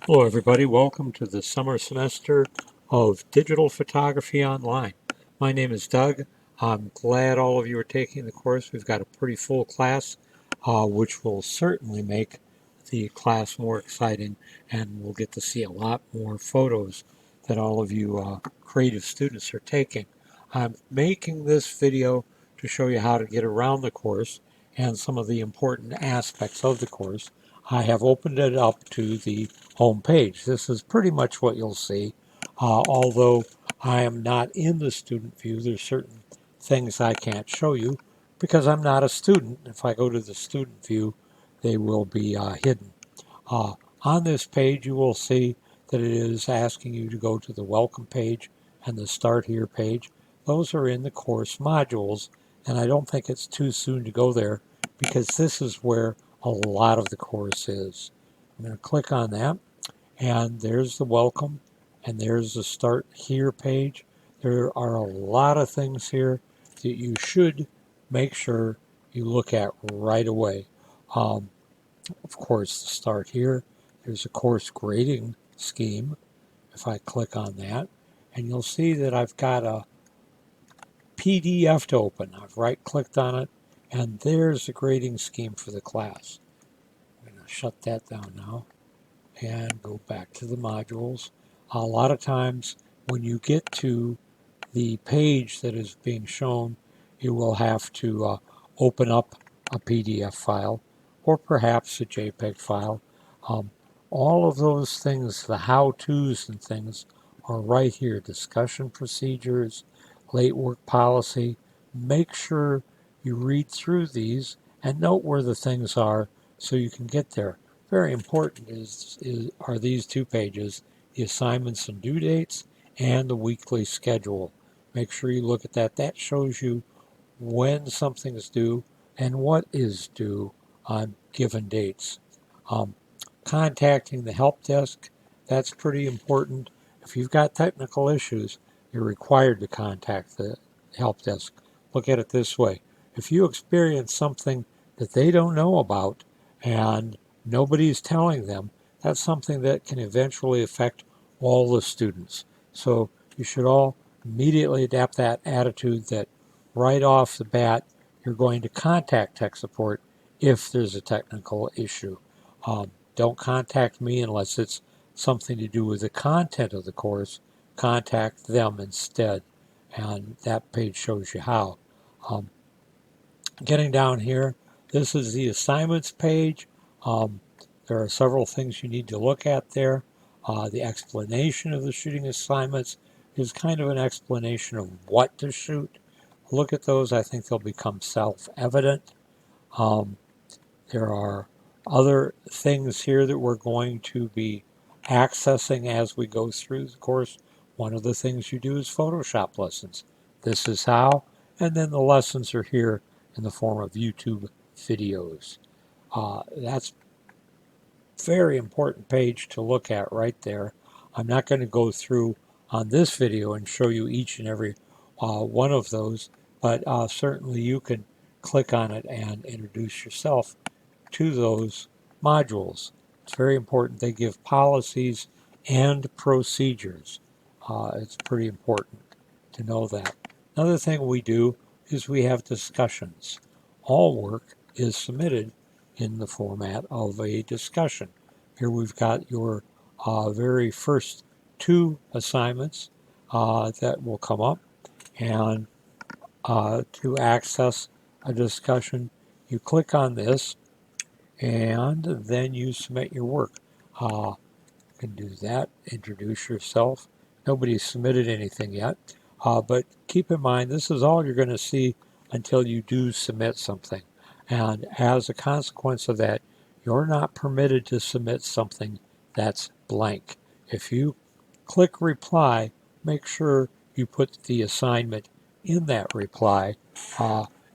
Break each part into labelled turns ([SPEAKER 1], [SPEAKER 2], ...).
[SPEAKER 1] Hello, everybody. Welcome to the summer semester of Digital Photography Online. My name is Doug. I'm glad all of you are taking the course. We've got a pretty full class, which will certainly make the class more exciting, and we'll get to see a lot more photos that all of you creative students are taking. I'm making this video to show you how to get around the course and some of the important aspects of the course. I have opened it up to the home page. This is pretty much what you'll see. Although I am not in the student view, there's certain things I can't show you because I'm not a student. If I go to the student view, they will be hidden. Uh, on this page, you will see that it is asking you to go to the welcome page and the start here page. Those are in the course modules, and I don't think it's too soon to go there because this is where a lot of the course is. I'm going to click on that, and there's the welcome, and there's the start here page. There are a lot of things here that you should make sure you look at right away. Of course, the start here, there's a course grading scheme. If I click on that, and you'll see that I've got a PDF to open. I've right clicked on it, and there's the grading scheme for the class. I'm going to shut that down now and go back to the modules. A lot of times when you get to the page that is being shown, you will have to open up a PDF file or perhaps a JPEG file. Um, all of those things, the how-tos and things, are right here. Discussion procedures, late work policy. Make sure you read through these and note where the things are so you can get there. Very important are these two pages, the assignments and due dates and the weekly schedule. Make sure you look at that. That shows you when something is due and what is due on given dates. Um, Contacting the help desk, that's pretty important. If you've got technical issues, you're required to contact the help desk. Look at it this way. If you experience something that they don't know about and nobody's telling them, that's something that can eventually affect all the students. So you should all immediately adapt that attitude that right off the bat, you're going to contact tech support if there's a technical issue. Don't contact me unless it's something to do with the content of the course. Contact them instead. And that page shows you how. Um, Getting down here, this is the assignments page. Um, there are several things you need to look at there. The explanation of the shooting assignments is kind of an explanation of what to shoot. Look at those. I think they'll become self-evident. Um, there are other things here that we're going to be accessing as we go through the course. One of the things you do is Photoshop lessons. This is how, and then the lessons are here in the form of YouTube videos. That's a very important page to look at right there. I'm not going to go through on this video and show you each and every one of those, but certainly you can click on it and introduce yourself to those modules. It's very important they give policies and procedures. It's pretty important to know that. Another thing we do is we have discussions. All work is submitted in the format of a discussion. Here we've got your very first two assignments that will come up, and to access a discussion, you click on this and then you submit your work. You can do that, introduce yourself. Nobody's submitted anything yet, but keep in mind this is all you're going to see until you do submit something. And as a consequence of that, you're not permitted to submit something that's blank. If you click reply, make sure you put the assignment in that reply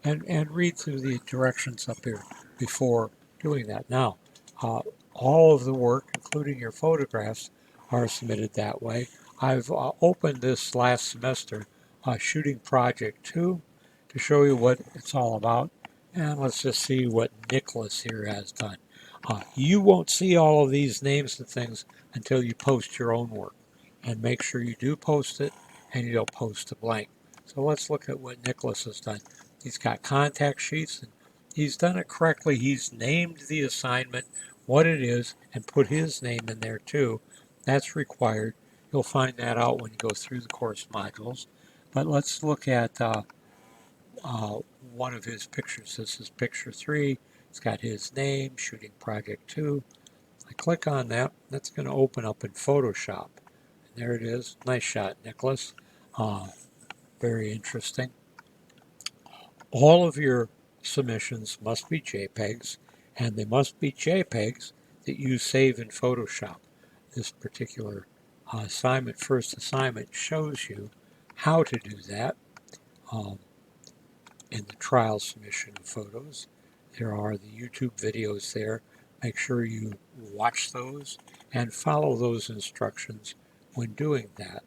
[SPEAKER 1] and read through the directions up here before doing that. Now, uh, all of the work, including your photographs, are submitted that way. I've opened this last semester shooting project 2 to show you what it's all about. And let's just see what Nicholas here has done. You won't see all of these names and things until you post your own work. And make sure you do post it and you don't post a blank. So let's look at what Nicholas has done. He's got contact sheets and he's done it correctly. He's named the assignment, what it is, and put his name in there too. That's required. You'll find that out when you go through the course modules. But let's look at uh, one of his pictures. This is picture 3. It's got his name, shooting project 2. I click on that. That's going to open up in Photoshop. And there it is. Nice shot, Nicholas. Uh, very interesting. All of your submissions must be JPEGs, and they must be JPEGs that you save in Photoshop. This particular first assignment, shows you how to do that. Um, in the trial submission of photos. There are the YouTube videos there. Make sure you watch those and follow those instructions when doing that.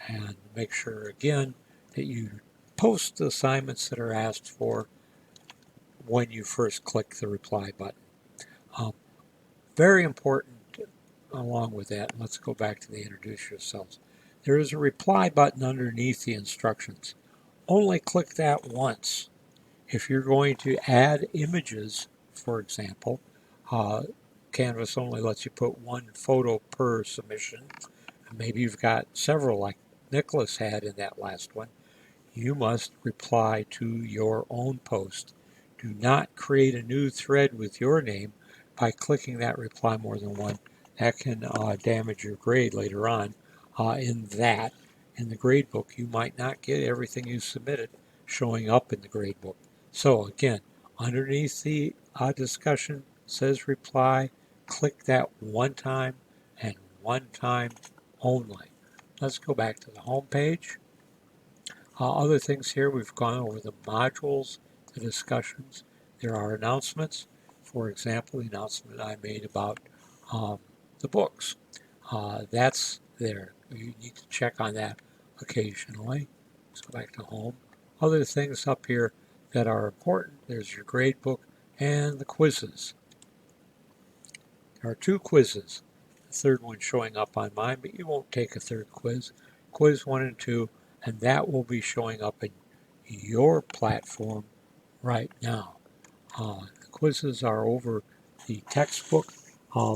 [SPEAKER 1] And make sure, again, that you post the assignments that are asked for when you first click the reply button. Um, very important, along with that, let's go back to the introduce yourselves. There is a reply button underneath the instructions. Only click that once. If you're going to add images, for example, uh, Canvas only lets you put one photo per submission. Maybe you've got several like Nicholas had in that last one. You must reply to your own post. Do not create a new thread with your name by clicking that reply more than one. That can damage your grade later on. In the grade book, you might not get everything you submitted showing up in the grade book. So again, underneath the discussion says reply. Click that one time and one time only. Let's go back to the home page. Other things here, we've gone over the modules, the discussions. There are announcements. For example, the announcement I made about the books. That's there. You need to check on that occasionally. Let's go back to home. Other things up here that are important, there's your grade book and the quizzes. There are 2 quizzes. The third one showing up on mine, but you won't take a third quiz. Quiz 1 and 2, and that will be showing up in your platform right now. The quizzes are over the textbook.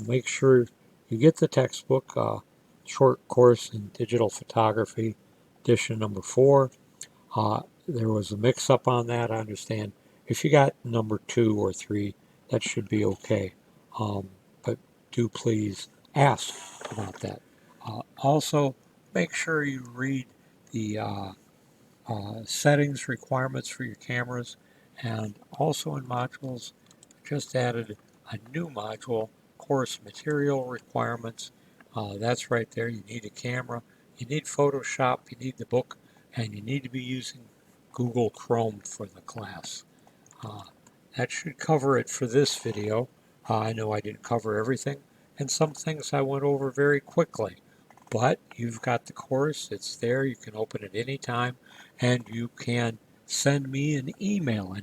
[SPEAKER 1] Make sure you get the textbook, short course in digital photography, edition number 4. There was a mix up on that, I understand. If you got number 2 or 3, that should be okay. But do please ask about that. Also, make sure you read the settings requirements for your cameras, and also in modules, just added a new module, course material requirements. That's right there. You need a camera, you need Photoshop, you need the book, and you need to be using Google Chrome for the class. Uh, that should cover it for this video. I know I didn't cover everything, and some things I went over very quickly. But you've got the course, it's there, you can open it anytime, and you can send me an email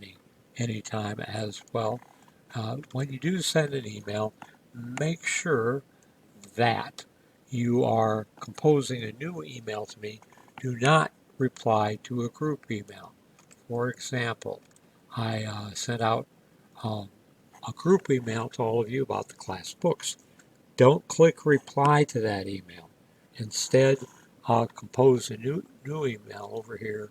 [SPEAKER 1] anytime as well. When you do send an email, make sure that you are composing a new email to me. Do not reply to a group email. For example, I sent out um, a group email to all of you about the class books. Don't click reply to that email. Instead, compose a new email over here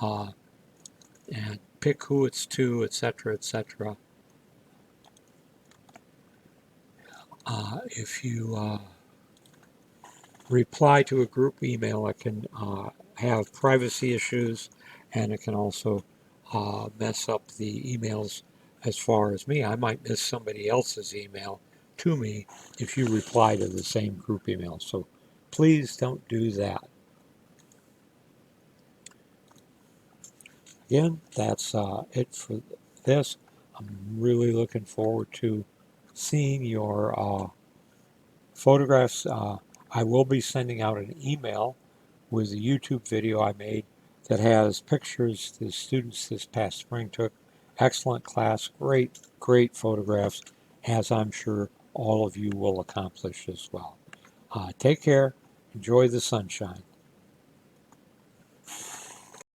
[SPEAKER 1] and pick who it's to, etc., etc. If you reply to a group email, it can have privacy issues, and it can also mess up the emails as far as me. I might miss somebody else's email to me if you reply to the same group email. So please don't do that. Again, that's it for this. I'm really looking forward to seeing your photographs. I will be sending out an email with a YouTube video I made that has pictures the students this past spring took. Excellent class, great photographs, as I'm sure all of you will accomplish as well. Take care. Enjoy the sunshine.